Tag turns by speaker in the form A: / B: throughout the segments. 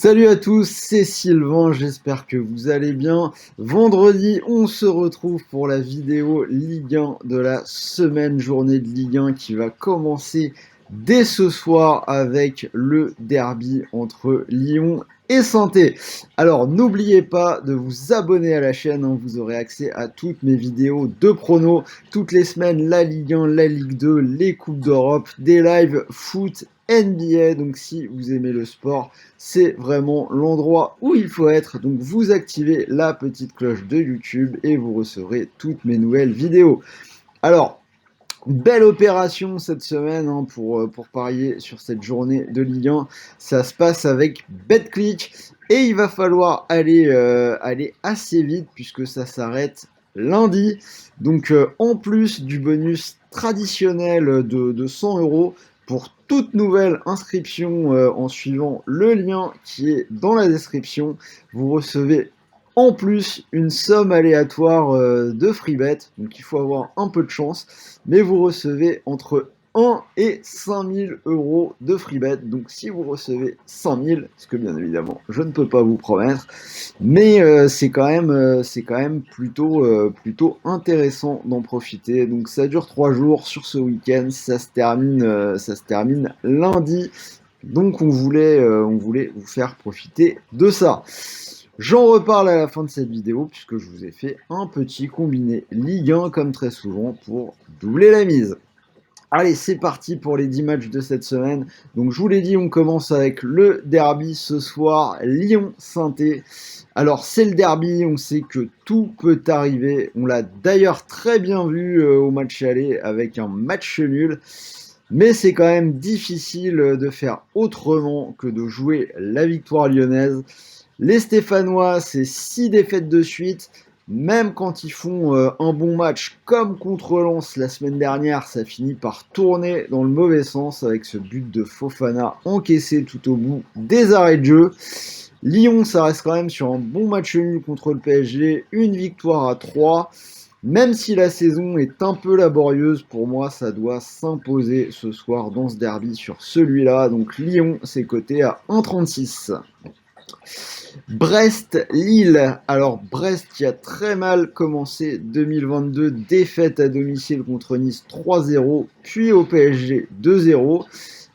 A: Salut à tous, c'est Sylvain, j'espère que vous allez bien. Vendredi, on se retrouve pour la vidéo Ligue 1 de la semaine, journée de Ligue 1 qui va commencer dès ce soir avec le derby entre Lyon et Saint-Étienne. Alors n'oubliez pas de vous abonner à la chaîne, hein, vous aurez accès à toutes mes vidéos de pronos toutes les semaines, la Ligue 1, la Ligue 2, les Coupes d'Europe, des lives foot, NBA. Donc si vous aimez le sport, c'est vraiment l'endroit où il faut être. Donc vous activez la petite cloche de YouTube et vous recevrez toutes mes nouvelles vidéos. Alors, belle opération cette semaine hein, pour parier sur cette journée de Ligue 1. Ça se passe avec BetClick et il va falloir aller assez vite puisque ça s'arrête lundi. Donc en plus du bonus traditionnel de 100 euros pour toute nouvelle inscription en suivant le lien qui est dans la description, vous recevez en plus une somme aléatoire de freebet. Donc il faut avoir un peu de chance mais vous recevez entre 1 et 5000 euros de freebet. Donc si vous recevez 100 000, ce que bien évidemment je ne peux pas vous promettre, mais c'est quand même plutôt intéressant d'en profiter. Donc ça dure 3 jours sur ce week-end, ça se termine lundi. Donc on voulait vous faire profiter de ça. J'en reparle à la fin de cette vidéo puisque je vous ai fait un petit combiné Ligue 1 comme très souvent pour doubler la mise. Allez, c'est parti pour les 10 matchs de cette semaine. Donc je vous l'ai dit, on commence avec le derby ce soir, Lyon-Saint-Étienne. Alors c'est le derby, on sait que tout peut arriver. On l'a d'ailleurs très bien vu au match aller avec un match nul. Mais c'est quand même difficile de faire autrement que de jouer la victoire lyonnaise. Les Stéphanois, c'est 6 défaites de suite. Même quand ils font un bon match comme contre Lens la semaine dernière, ça finit par tourner dans le mauvais sens avec ce but de Fofana encaissé tout au bout des arrêts de jeu. Lyon, ça reste quand même sur un bon match nul contre le PSG, une victoire à 3. Même si la saison est un peu laborieuse, pour moi, ça doit s'imposer ce soir dans ce derby sur celui-là. Donc Lyon, c'est coté à 1,36. Brest-Lille. Alors Brest qui a très mal commencé 2022, défaite à domicile contre Nice 3-0, puis au PSG 2-0.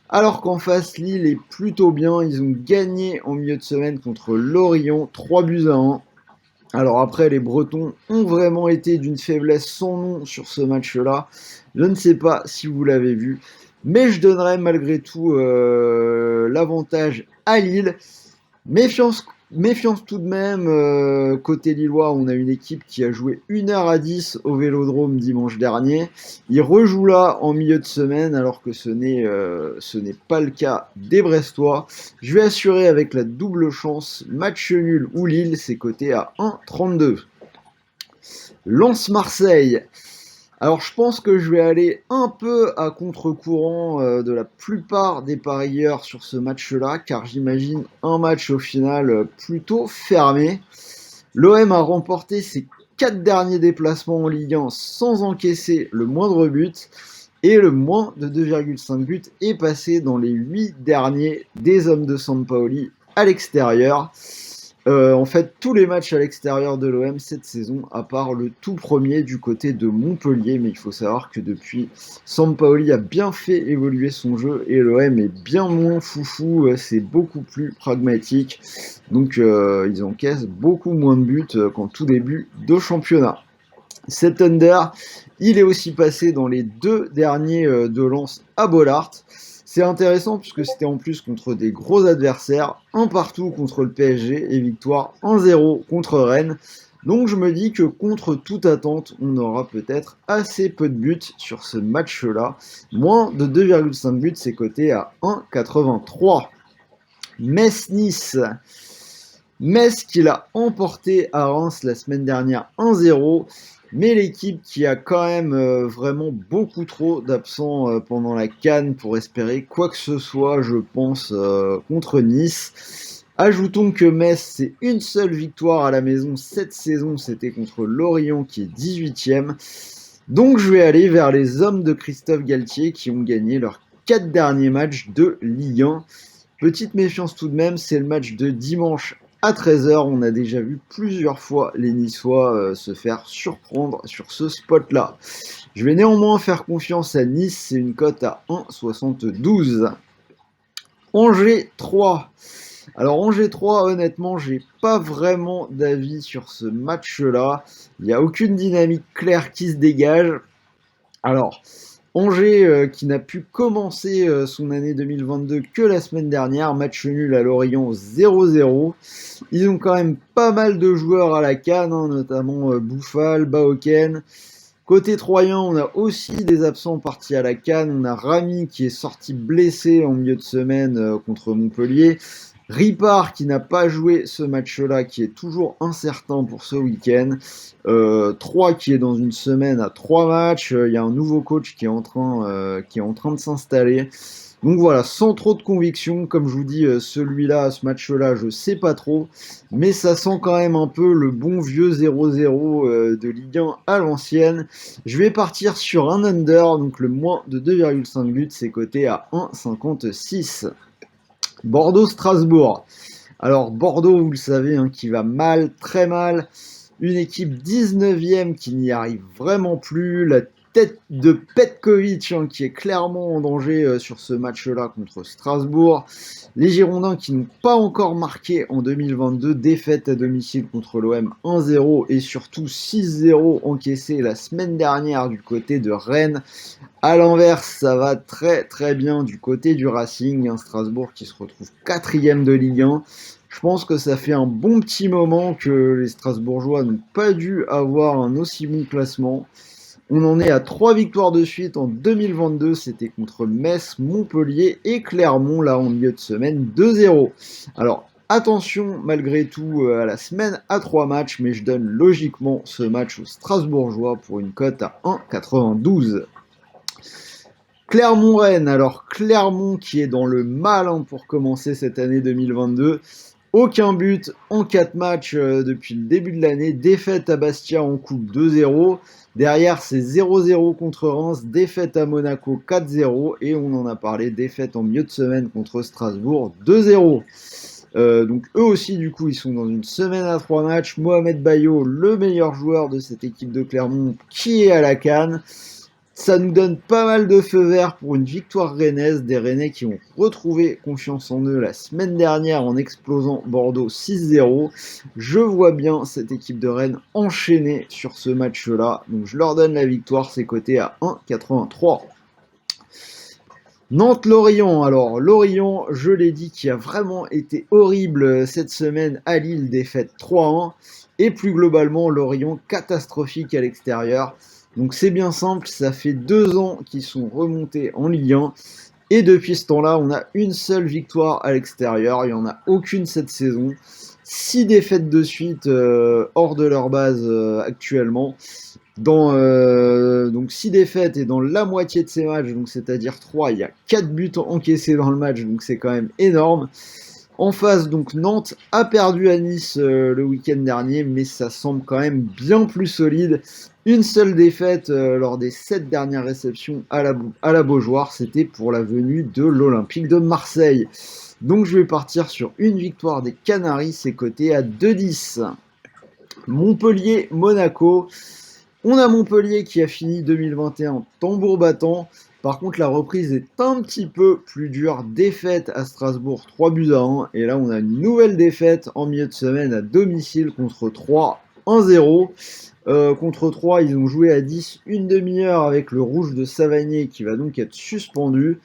A: Alors qu'en face, Lille est plutôt bien. Ils ont gagné en milieu de semaine contre Lorient 3-1. Alors après, les Bretons ont vraiment été d'une faiblesse sans nom sur ce match-là. Je ne sais pas si vous l'avez vu, mais je donnerais malgré tout l'avantage à Lille. Méfiance tout de même, côté lillois, on a une équipe qui a joué 1h10 au Vélodrome dimanche dernier. Ils rejouent là en milieu de semaine alors que ce n'est pas le cas des Brestois. Je vais assurer avec la double chance, match nul ou Lille, c'est coté à 1,32. Lens-Marseille. Alors je pense que je vais aller un peu à contre-courant de la plupart des parieurs sur ce match-là, car j'imagine un match au final plutôt fermé. L'OM a remporté ses 4 derniers déplacements en Ligue 1 sans encaisser le moindre but, et le moins de 2,5 buts est passé dans les 8 derniers des hommes de Sampaoli à l'extérieur. En fait, tous les matchs à l'extérieur de l'OM cette saison, à part le tout premier du côté de Montpellier, mais il faut savoir que depuis, Sampaoli a bien fait évoluer son jeu et l'OM est bien moins foufou, c'est beaucoup plus pragmatique. Donc ils encaissent beaucoup moins de buts qu'en tout début de championnat. Cet under, il est aussi passé dans les 2 derniers de Lens à Bollaert. C'est intéressant puisque c'était en plus contre des gros adversaires, un partout contre le PSG et victoire 1-0 contre Rennes. Donc je me dis que contre toute attente, on aura peut-être assez peu de buts sur ce match-là. Moins de 2,5 buts, c'est coté à 1,83. Metz-Nice. Metz qui l'a emporté à Reims la semaine dernière 1-0. Mais l'équipe qui a quand même vraiment beaucoup trop d'absents pendant la CAN pour espérer quoi que ce soit, je pense, contre Nice. Ajoutons que Metz, c'est une seule victoire à la maison cette saison, c'était contre Lorient qui est 18e. Donc je vais aller vers les hommes de Christophe Galtier qui ont gagné leurs 4 derniers matchs de Ligue 1. Petite méfiance tout de même, c'est le match de dimanche à 13 h. On a déjà vu plusieurs fois les Niçois se faire surprendre sur ce spot-là. Je vais néanmoins faire confiance à Nice, c'est une cote à 1,72. Angers 3. Alors Angers 3, honnêtement, j'ai pas vraiment d'avis sur ce match-là. Il n'y a aucune dynamique claire qui se dégage. Alors, Angers qui n'a pu commencer son année 2022 que la semaine dernière, match nul à Lorient 0-0. Ils ont quand même pas mal de joueurs à la canne, hein, notamment Bouffal, Baoken. Côté Troyen, on a aussi des absents partis à la canne. On a Rami qui est sorti blessé en milieu de semaine contre Montpellier. Ripard qui n'a pas joué ce match-là, qui est toujours incertain pour ce week-end. 3 qui est dans une semaine à 3 matchs. Il y a un nouveau coach qui est en train de s'installer. Donc voilà, sans trop de conviction, comme je vous dis, celui-là, ce match-là, je sais pas trop, mais ça sent quand même un peu le bon vieux 0-0 de Ligue 1 à l'ancienne. Je vais partir sur un under, donc le moins de 2,5 buts, c'est coté à 1,56. Bordeaux-Strasbourg. Alors Bordeaux, vous le savez, hein, qui va mal, très mal. Une équipe 19e qui n'y arrive vraiment plus. La tête de Petkovic hein, qui est clairement en danger sur ce match-là contre Strasbourg. Les Girondins qui n'ont pas encore marqué en 2022. Défaite à domicile contre l'OM 1-0 et surtout 6-0 encaissé la semaine dernière du côté de Rennes. À l'inverse, ça va très très bien du côté du Racing, Strasbourg qui se retrouve 4e de Ligue 1. Je pense que ça fait un bon petit moment que les Strasbourgeois n'ont pas dû avoir un aussi bon classement. On en est à 3 victoires de suite en 2022, c'était contre Metz, Montpellier et Clermont, là en milieu de semaine 2-0. Alors attention malgré tout à la semaine à 3 matchs, mais je donne logiquement ce match aux Strasbourgeois pour une cote à 1,92. Clermont-Rennes, alors Clermont qui est dans le mal hein, pour commencer cette année 2022. Aucun but en 4 matchs depuis le début de l'année. Défaite à Bastia en coupe 2-0. Derrière, c'est 0-0 contre Reims. Défaite à Monaco 4-0. Et on en a parlé, défaite en milieu de semaine contre Strasbourg 2-0. Donc eux aussi, du coup, ils sont dans une semaine à 3 matchs. Mohamed Bayo, le meilleur joueur de cette équipe de Clermont, qui est à la canne. Ça nous donne pas mal de feu vert pour une victoire rennaise, des Rennais qui ont retrouvé confiance en eux la semaine dernière en explosant Bordeaux 6-0. Je vois bien cette équipe de Rennes enchaîner sur ce match-là, donc je leur donne la victoire, c'est coté à 1,83. Nantes-Lorient, alors Lorient, je l'ai dit, qui a vraiment été horrible cette semaine à Lille, défaite 3-1, et plus globalement Lorient catastrophique à l'extérieur. Donc c'est bien simple, ça fait 2 ans qu'ils sont remontés en Ligue 1, et depuis ce temps-là, on a une seule victoire à l'extérieur, il n'y en a aucune cette saison. 6 défaites de suite hors de leur base actuellement. Donc 6 défaites et dans la moitié de ces matchs, donc c'est-à-dire 3, il y a 4 buts encaissés dans le match, donc c'est quand même énorme. En face, donc Nantes a perdu à Nice le week-end dernier, mais ça semble quand même bien plus solide. Une seule défaite lors des 7 dernières réceptions à la Beaujoire, c'était pour la venue de l'Olympique de Marseille. Donc je vais partir sur une victoire des Canaries, c'est coté à 2,10. Montpellier-Monaco. On a Montpellier qui a fini 2021 tambour battant. Par contre, la reprise est un petit peu plus dure. Défaite à Strasbourg, 3-1. Et là, on a une nouvelle défaite en milieu de semaine à domicile contre 3, 1-0. Contre 3, ils ont joué à 10 une demi-heure avec le rouge de Savanier qui va donc être suspendu.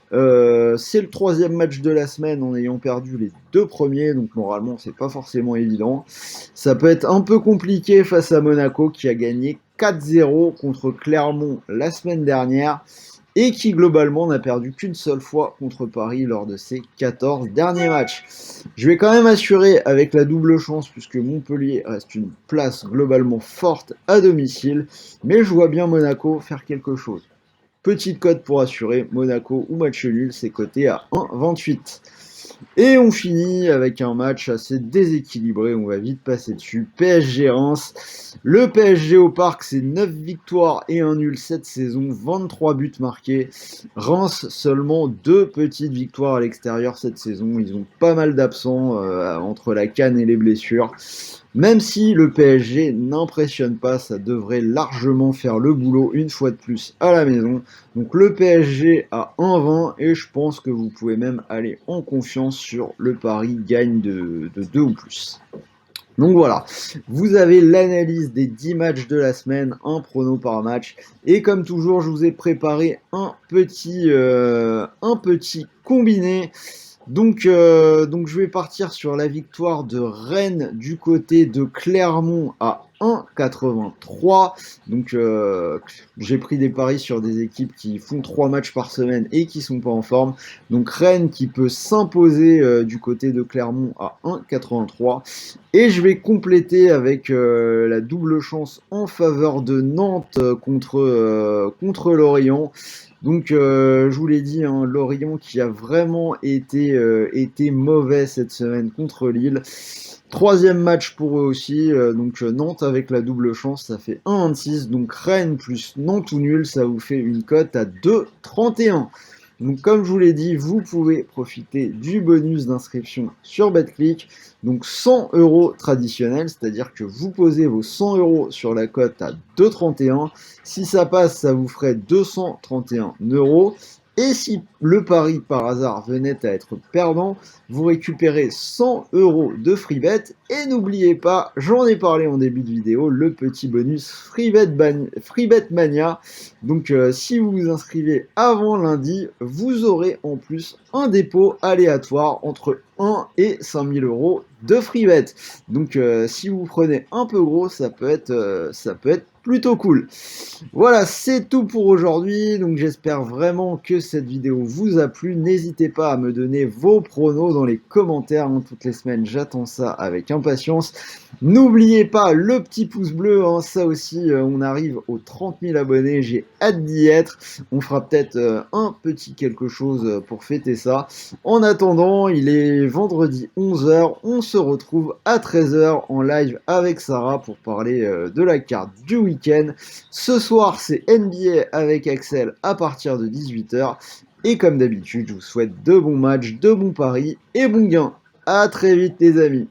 A: C'est le 3e match de la semaine en ayant perdu les 2 premiers, donc moralement c'est pas forcément évident. Ça peut être un peu compliqué face à Monaco qui a gagné 4-0 contre Clermont la semaine dernière et qui globalement n'a perdu qu'une seule fois contre Paris lors de ses 14 derniers matchs. Je vais quand même assurer avec la double chance puisque Montpellier reste une place globalement forte à domicile, mais je vois bien Monaco faire quelque chose. Petite cote pour assurer, Monaco ou match nul, c'est coté à 1,28. Et on finit avec un match assez déséquilibré, on va vite passer dessus. PSG-Reims. Le PSG au parc, c'est 9 victoires et 1 nul cette saison, 23 buts marqués. Reims, seulement 2 petites victoires à l'extérieur cette saison. Ils ont pas mal d'absents entre la canne et les blessures. Même si le PSG n'impressionne pas, ça devrait largement faire le boulot une fois de plus à la maison. Donc le PSG à 1,20 et je pense que vous pouvez même aller en confiance sur le pari gagne de 2 ou plus. Donc voilà, vous avez l'analyse des 10 matchs de la semaine, un prono par match. Et comme toujours, je vous ai préparé un petit combiné. Donc je vais partir sur la victoire de Rennes du côté de Clermont à 1,83. J'ai pris des paris sur des équipes qui font 3 matchs par semaine et qui sont pas en forme. Donc Rennes qui peut s'imposer du côté de Clermont à 1,83. Et je vais compléter avec la double chance en faveur de Nantes contre Lorient. Je vous l'ai dit, hein, Lorient qui a vraiment été mauvais cette semaine contre Lille. Troisième match pour eux aussi. Nantes avec la double chance, ça fait 1,26. Donc Rennes plus Nantes ou nul, ça vous fait une cote à 2,31. Donc comme je vous l'ai dit, vous pouvez profiter du bonus d'inscription sur BetClick. Donc 100 euros traditionnels, c'est-à-dire que vous posez vos 100 euros sur la cote à 2,31. Si ça passe, ça vous ferait 231 euros. Et si le pari par hasard venait à être perdant, vous récupérez 100 euros de freebet. Et n'oubliez pas, j'en ai parlé en début de vidéo, le petit bonus freebet mania. Si vous vous inscrivez avant lundi, vous aurez en plus un dépôt aléatoire entre 1 et 5000 euros de freebet. Si vous prenez un peu gros, ça peut être plutôt cool. Voilà, c'est tout pour aujourd'hui. Donc j'espère vraiment que cette vidéo vous a plu. N'hésitez pas à me donner vos pronos dans les commentaires. Hein. Toutes les semaines, j'attends ça avec impatience. N'oubliez pas le petit pouce bleu. Hein. Ça aussi, on arrive aux 30 000 abonnés. J'ai hâte d'y être. On fera peut-être un petit quelque chose pour fêter ça. En attendant, il est vendredi 11h. On se retrouve à 13h en live avec Sarah pour parler de la carte du week-end. Ce soir, c'est NBA avec Axel à partir de 18h. Et comme d'habitude, je vous souhaite de bons matchs, de bons paris et bons gains. À très vite les amis.